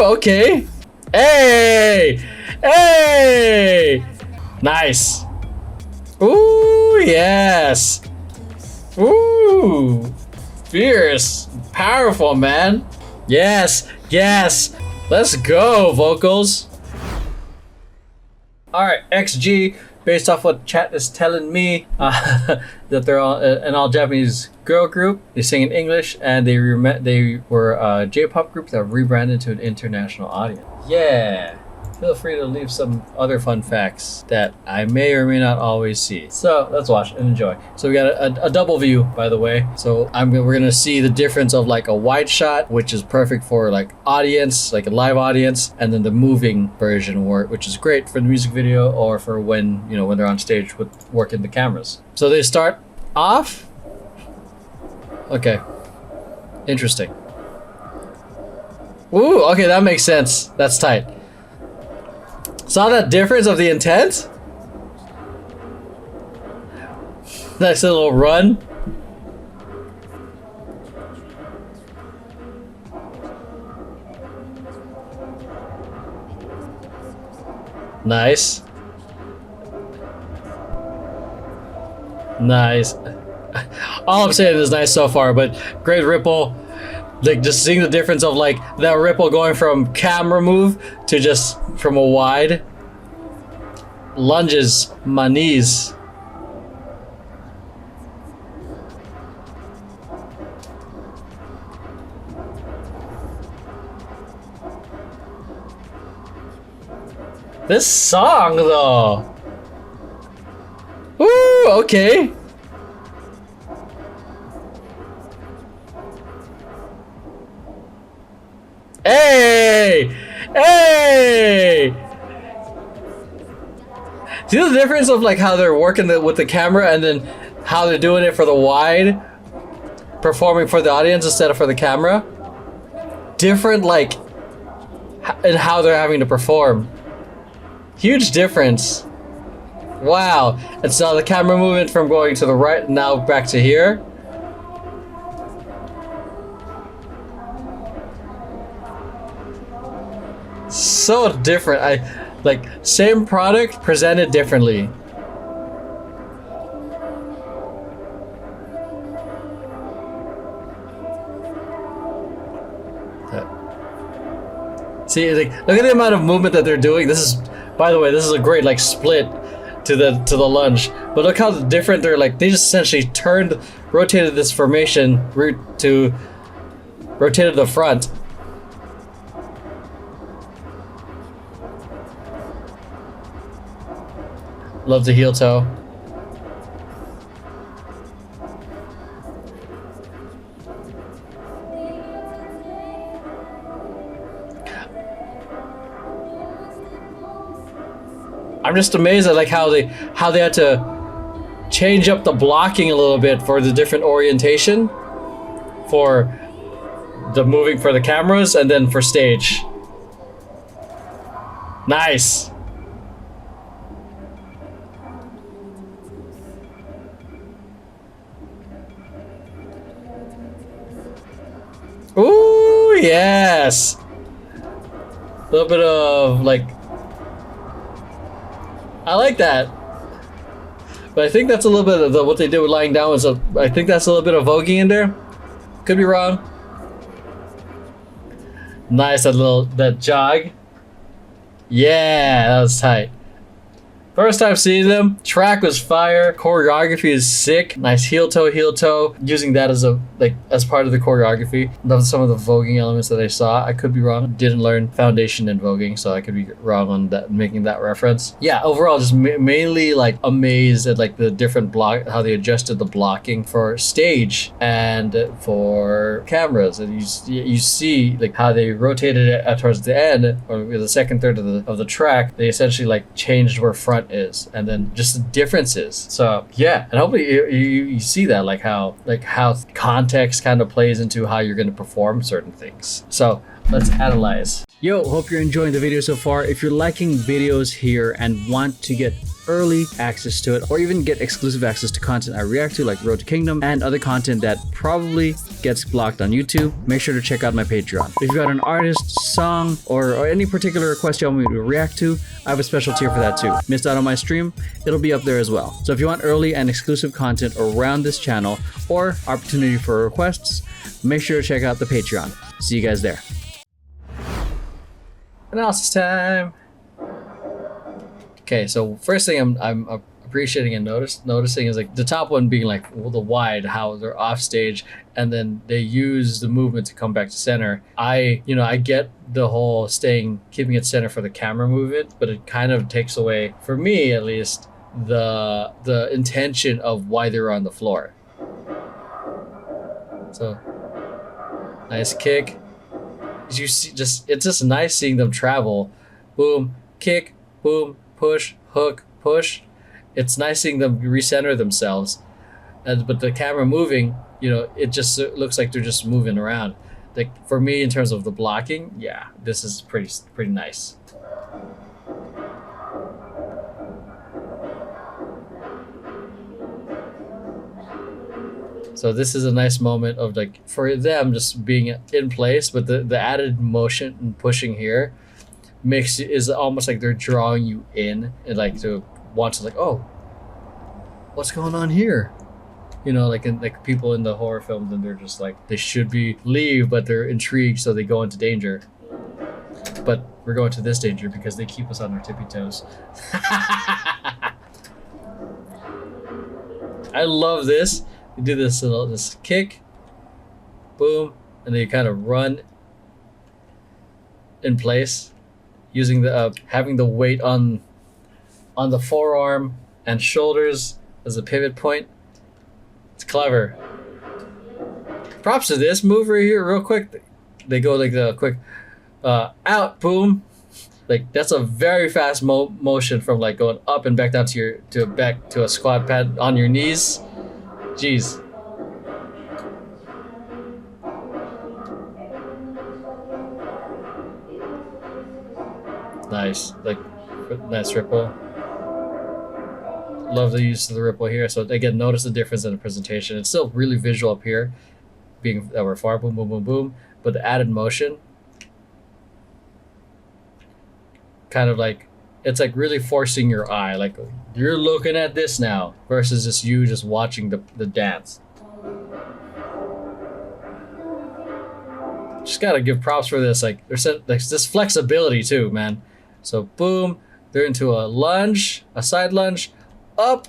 okay. Hey! Hey! Nice. Ooh, yes. Ooh. Fierce. Powerful, man. Yes. Yes. Let's go, vocals. Alright, XG. Based off what chat is telling me, that they're all an all-Japanese girl group. They sing in English, and they were a J-pop group that rebranded to an international audience. Yeah, feel free to leave some other fun facts that I may or may not always see. So let's watch and enjoy. So we got a double view, by the way. So we're gonna see the difference of like a wide shot, which is perfect for like audience, like a live audience, and then the moving version, which is great for the music video or for when when they're on stage with working the cameras. So they start off. Okay, interesting. Ooh, okay, that makes sense. That's tight. Saw that difference of the intent? Nice little run. Nice. Nice. All I'm saying is nice so far, but great ripple. Like just seeing the difference of like that ripple going from camera move to just from a wide. Lunges, my knees. This song though. Ooh, okay. Hey! Hey! See the difference of like how they're working with the camera and then how they're doing it for the wide, performing for the audience instead of for the camera? Different like in how they're having to perform. Huge difference. Wow. And so the camera movement from going to the right now back to here. So different. Like same product presented differently. See, like, look at the amount of movement that they're doing. This is, by the way, this is a great like split to the lunge. But look how different they're like. They just essentially rotated this formation rotated the front. Love the heel toe. I'm just amazed at like how they had to change up the blocking a little bit for the different orientation for the moving for the cameras and then for stage. Nice. Ooh, yes. A little bit of like, I like that. But I think that's a little bit of what they did with lying down was I think that's a little bit of voguing in there. Could be wrong. Nice, that jog. Yeah, that was tight. First time seeing them, track was fire, choreography is sick. Nice heel toe, using that as part of the choreography. Love some of the voguing elements that I saw. I could be wrong. Didn't learn foundation in voguing, so I could be wrong on that, making that reference. Yeah, overall just mainly like amazed at like the different how they adjusted the blocking for stage and for cameras. And you see like how they rotated it towards the end or the second third of the track. They essentially like changed where front is and then just the differences. So yeah, and hopefully you see that like how context kind of plays into how you're going to perform certain things. So let's analyze. Yo, hope you're enjoying the video so far. If you're liking videos here and want to get early access to it, or even get exclusive access to content I react to, like Road to Kingdom, and other content that probably gets blocked on YouTube, make sure to check out my Patreon. If you got an artist, song, or any particular request you want me to react to, I have a special tier for that too. Missed out on my stream? It'll be up there as well. So if you want early and exclusive content around this channel, or opportunity for requests, make sure to check out the Patreon. See you guys there. Analysis time. Okay, so first thing I'm appreciating and noticing is like the top one being like the wide, how they're off stage, and then they use the movement to come back to center. I get the whole keeping it center for the camera movement, but it kind of takes away, for me at least, the intention of why they're on the floor. So nice kick. You see, it's just nice seeing them travel. Boom, kick, boom, push, hook, push. It's nice seeing them recenter themselves, but the camera moving, it just looks like they're just moving around. Like for me, in terms of the blocking, yeah, this is pretty nice. So this is a nice moment of like for them just being in place, but the added motion and pushing here is almost like they're drawing you in and like to want to like, oh, what's going on here? Like people in the horror films, and they're just like they should leave, but they're intrigued, so they go into danger. But we're going to this danger because they keep us on our tippy toes. I love this. You do this kick, boom, and then you kind of run in place, using the having the weight on the forearm and shoulders as a pivot point. It's clever. Props to this move right here, real quick. They go like the quick out, boom. Like that's a very fast motion from like going up and back down to a squat pad on your knees. Jeez. Nice, like nice ripple. Love the use of the ripple here. So again, notice the difference in the presentation. It's still really visual up here, being that we're far, boom, boom, boom, boom. But the added motion, kind of like, it's like really forcing your eye. Like you're looking at this now versus just you just watching the dance. Just gotta give props for this. Like there's this flexibility too, man. So boom, they're into a lunge, a side lunge, up.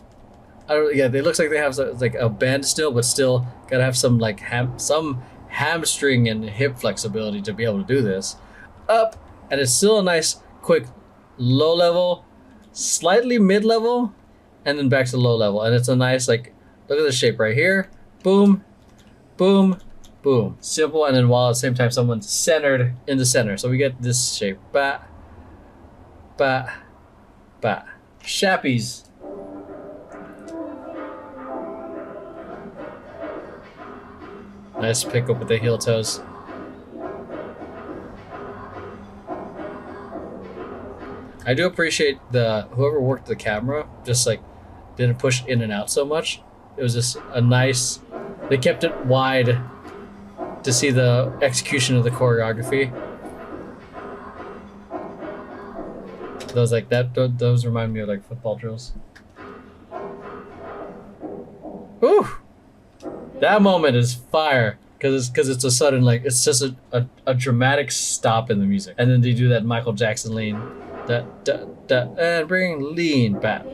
They looks like they have like a bend still, but still gotta have some like some hamstring and hip flexibility to be able to do this. Up, and it's still a nice quick low level, slightly mid level, and then back to low level. And it's a nice like, look at the shape right here. Boom, boom, boom. Simple, and then while at the same time someone's centered in the center. So we get this shape. Ba, ba, ba. Shappies. Nice pick up with the heel toes. I do appreciate whoever worked the camera just like didn't push in and out so much. It was just a nice, they kept it wide to see the execution of the choreography. Those remind me of like football drills. Whew! That moment is fire because it's a sudden, like, it's just a dramatic stop in the music, and then they do that Michael Jackson lean, and bring lean back,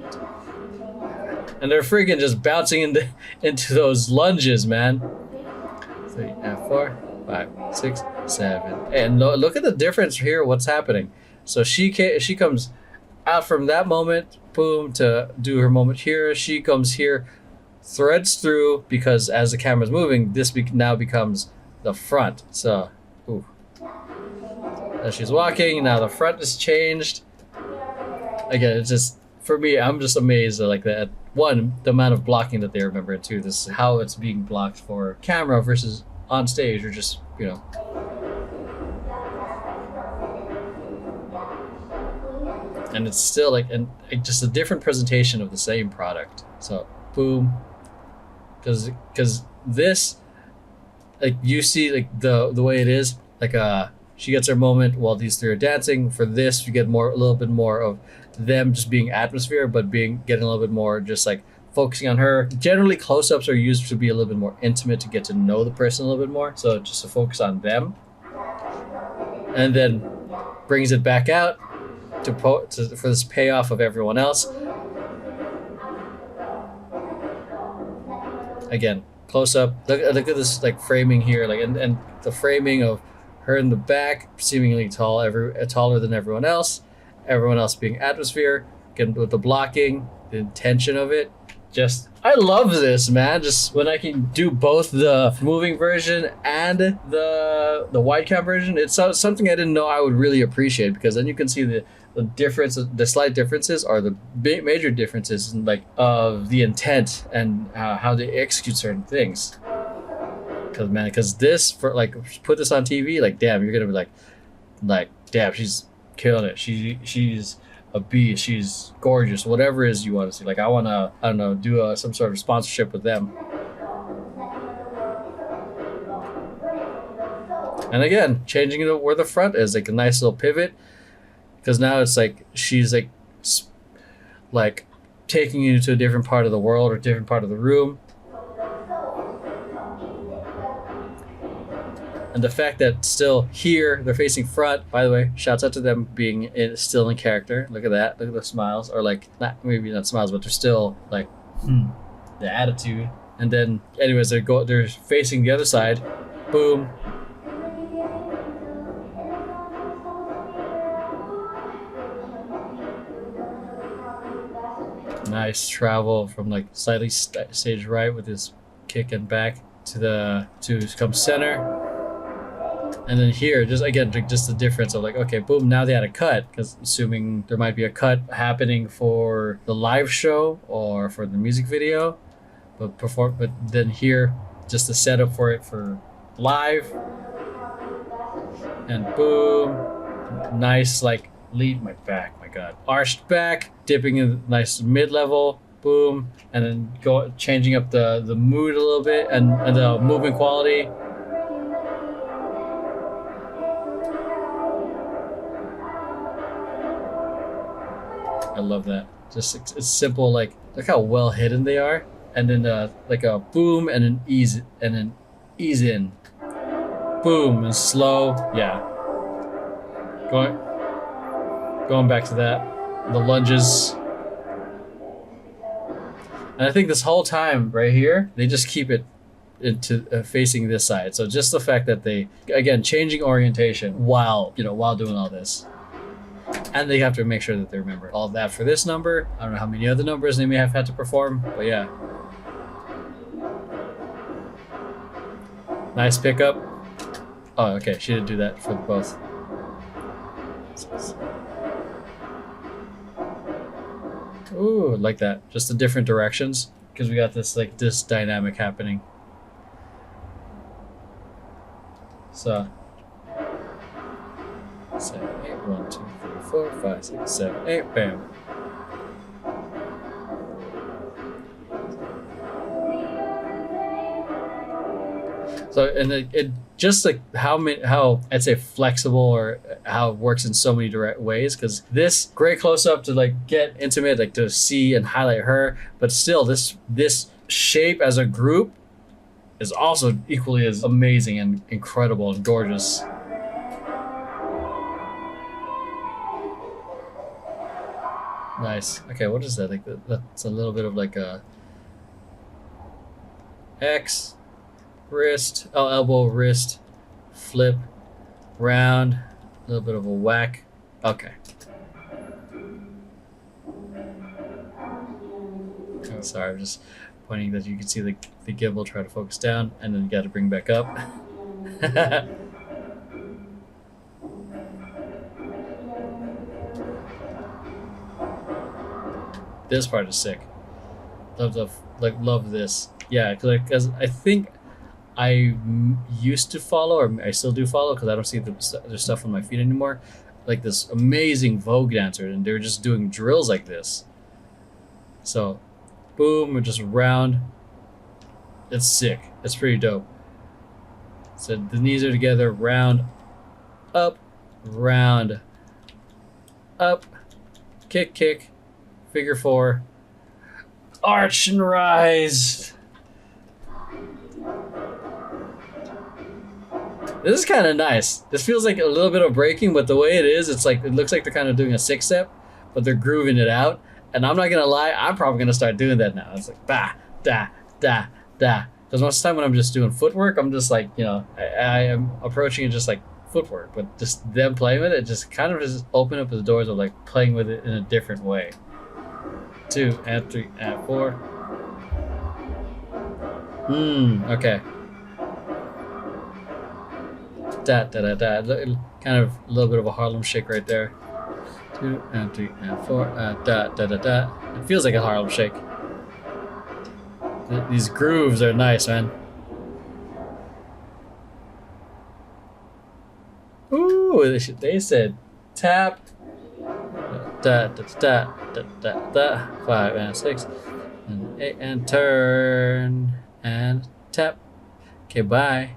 and they're freaking just bouncing into those lunges, man. 3, 4, 5, 6, 7, and look at the difference here. What's happening? So she comes out from that moment, boom, to do her moment here. She comes here, threads through, because as the camera's moving, this now becomes the front. So, ooh. As she's walking, now the front is changed. Again, it's just, for me, I'm just amazed at like that. One, the amount of blocking that they remember, and two, this is how it's being blocked for camera versus on stage, or just, you know. and it's still like just a different presentation of the same product. So boom, because this, like, you see like the way it is, like she gets her moment while these three are dancing. For this, you get a little bit more of them just being atmosphere, but getting a little bit more just like focusing on her. Generally, close-ups are used to be a little bit more intimate, to get to know the person a little bit more. So just to focus on them, and then brings it back out for this payoff of everyone else. Again, close up. Look at this like framing here, like and the framing of her in the back, seemingly taller than everyone else. Everyone else being atmosphere. Again, with the blocking, the intention of it. Just, I love this, man. Just when I can do both the moving version and the wide cam version, it's something I didn't know I would really appreciate, because then you can see the difference, the slight differences, are the major differences in like of the intent and how they execute certain things. Because this, for like, put this on TV, like, damn, you're gonna be like, damn, she's killing it. She's a beast. She's gorgeous. Whatever it is you want to see. Like, I want to, I don't know, do some sort of sponsorship with them. And again, changing it where the front is, like a nice little pivot, because now it's like she's like taking you to a different part of the world or a different part of the room. And the fact that still here they're facing front, by the way, shouts out to them being still in character. Look at that. Look at the smiles, or like, maybe not smiles, but they're still like the attitude. And then anyways, they're facing the other side. Boom. Nice travel from like slightly stage right with his kick and back to come center. And then here, just again, just the difference of like, okay, boom, now they had a cut, because assuming there might be a cut happening for the live show or for the music video, but then here, just the setup for it for live, and boom, nice like lead, my back, my god, arched back, dipping in nice mid-level, boom, and then changing up the mood a little bit and the movement quality. I love that. Just it's simple, like, look how well hidden they are, and then like a boom and an ease in, boom and slow. Yeah, going back to that, the lunges. And I think this whole time right here, they just keep it into facing this side. So just the fact that they, again, changing orientation while doing all this. And they have to make sure that they remember all that for this number. I don't know how many other numbers they may have had to perform, but yeah. Nice pickup. Oh, okay, she didn't do that for both. Ooh, like that. Just the different directions, because we got this dynamic happening. So 7, 8, 1, 2, 3, 4, 5, 6, 7, 8, bam. So, and it just like how I'd say flexible, or how it works in so many direct ways, because this great close up to like get intimate, like to see and highlight her, but still this shape as a group is also equally as amazing and incredible and gorgeous. Nice. Okay, what is that? Like that's a little bit of like a X, wrist, elbow, wrist, flip, round, a little bit of a whack. Okay. Oh, sorry, I'm just pointing that you can see the gimbal try to focus down, and then you got to bring back up. This part is sick. Love this. Yeah, because I think I used to follow, or I still do follow, because I don't see the stuff on my feed anymore. like this amazing Vogue dancer, and they're just doing drills like this. So, boom, and just round. It's sick. It's pretty dope. So the knees are together, round, up, round, up, kick, kick, figure four, arch and rise. This is kind of nice. This feels like a little bit of breaking, but the way it is, it's like, it looks like they're kind of doing a 6-step, but they're grooving it out. And I'm not gonna lie, I'm probably gonna start doing that now. It's like da, da, da, da. Because most of the time when I'm just doing footwork, I'm just like, you know, I am approaching it just like footwork, but just them playing with it, just kind of just open up the doors of like playing with it in a different way. 2 and 3 and 4. Okay. Da da da da. Kind of a little bit of a Harlem shake right there. 2 and 3 and 4. Da da da da. It feels like a Harlem shake. These grooves are nice, man. Ooh, they said tap. Da da da da da da. 5 and 6 and 8 and turn and tap. Okay, bye.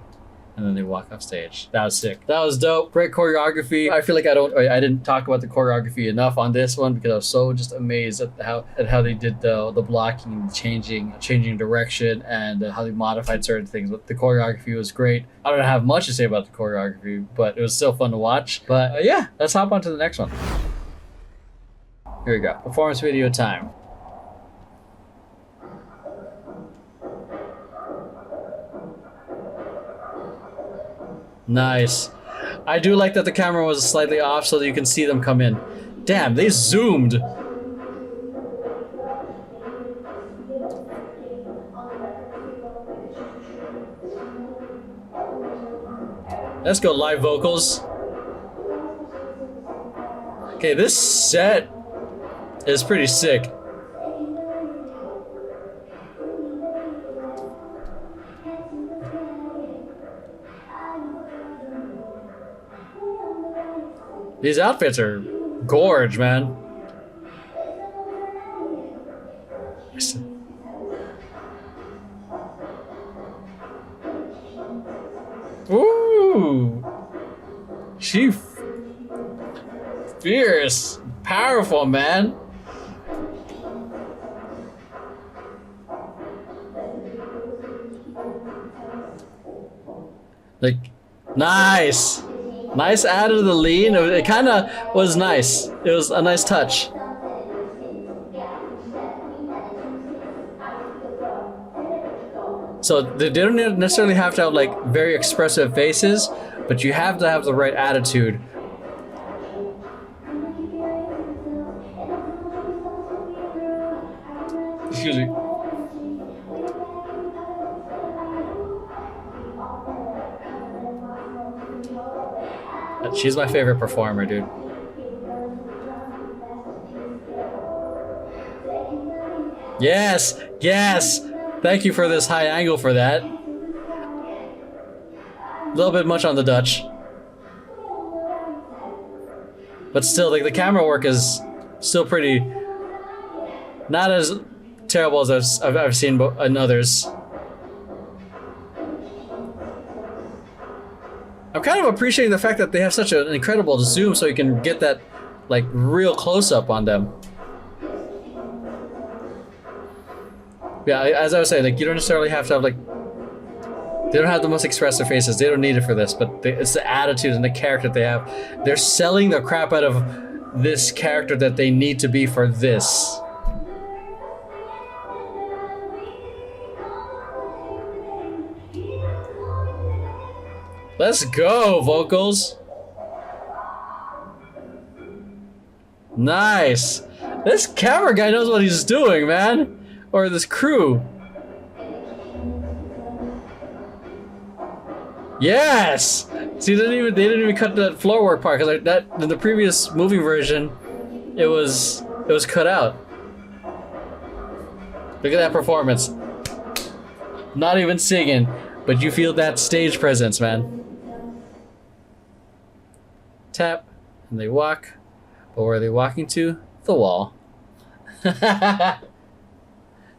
And then they walk off stage. That was sick. That was dope. Great choreography. I feel like I didn't talk about the choreography enough on this one because I was so just amazed at how they did the blocking, changing direction, and how they modified certain things. But the choreography was great. I don't have much to say about the choreography, but it was still fun to watch. But yeah, let's hop on to the next one. Here we go. Performance video time. Nice. I do like that the camera was slightly off so that you can see them come in. Damn, they zoomed. Let's go live vocals. Okay, this set is pretty sick. These outfits are gorge, man. Ooh. She fierce, powerful, man. Like, nice. Nice add of the lean. It kind of was nice. It was a nice touch. So they don't necessarily have to have like very expressive faces, but you have to have the right attitude. Excuse me. She's my favorite performer, dude. Yes, yes. Thank you for this high angle for that. A little bit much on the Dutch. But still, like the camera work is still pretty, not as terrible as I've seen in others. I'm kind of appreciating the fact that they have such an incredible zoom so you can get that like real close up on them. Yeah, as I was saying, like you don't necessarily have to have like, they don't have the most expressive faces. They don't need it for this, but it's the attitude and the character they have. They're selling the crap out of this character that they need to be for this. Let's go, vocals. Nice. This camera guy knows what he's doing, man. Or this crew. Yes. See, they didn't even cut that floor work part because that in the previous movie version, it was cut out. Look at that performance. Not even singing, but you feel that stage presence, man. Tap, and they walk. But where are they walking to? The wall.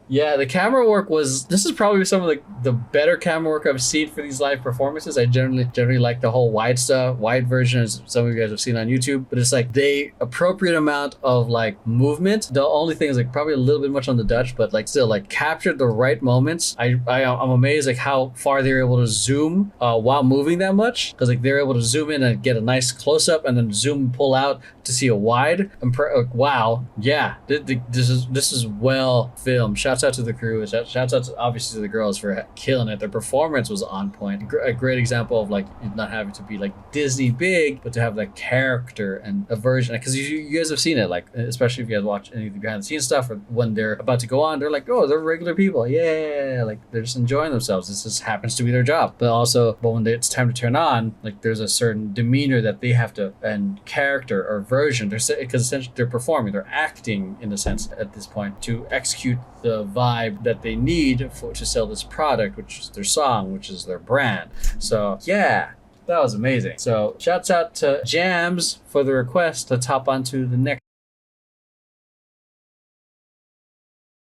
Yeah, the camera work this is probably some of the better camera work I've seen for these live performances. I generally like the whole wide stuff, wide version, as some of you guys have seen on YouTube. But it's like the appropriate amount of like movement. The only thing is like probably a little bit much on the Dutch, but like still like captured the right moments. I'm amazed like how far they're able to zoom while moving that much, because like they're able to zoom in and get a nice close up and then zoom and pull out to see a wide. Wow, yeah, this is well filmed. Shouts out to the crew. Shouts out obviously to the girls for killing it. Their performance was on point. A great example of like not having to be like Disney big, but to have that character and a version. Because you guys have seen it, like especially if you guys watch any of the behind the scenes stuff, or when they're about to go on, they're like, oh, they're regular people. Yeah, like they're just enjoying themselves. This just happens to be their job. But when it's time to turn on, like there's a certain demeanor that they have to, and character or version. Because essentially they're performing, they're acting in a sense at this point to execute the vibe that they need to sell this product, which is their song, which is their brand. So yeah, that was amazing. So shouts out to Jams for the request. Let's hop on to the next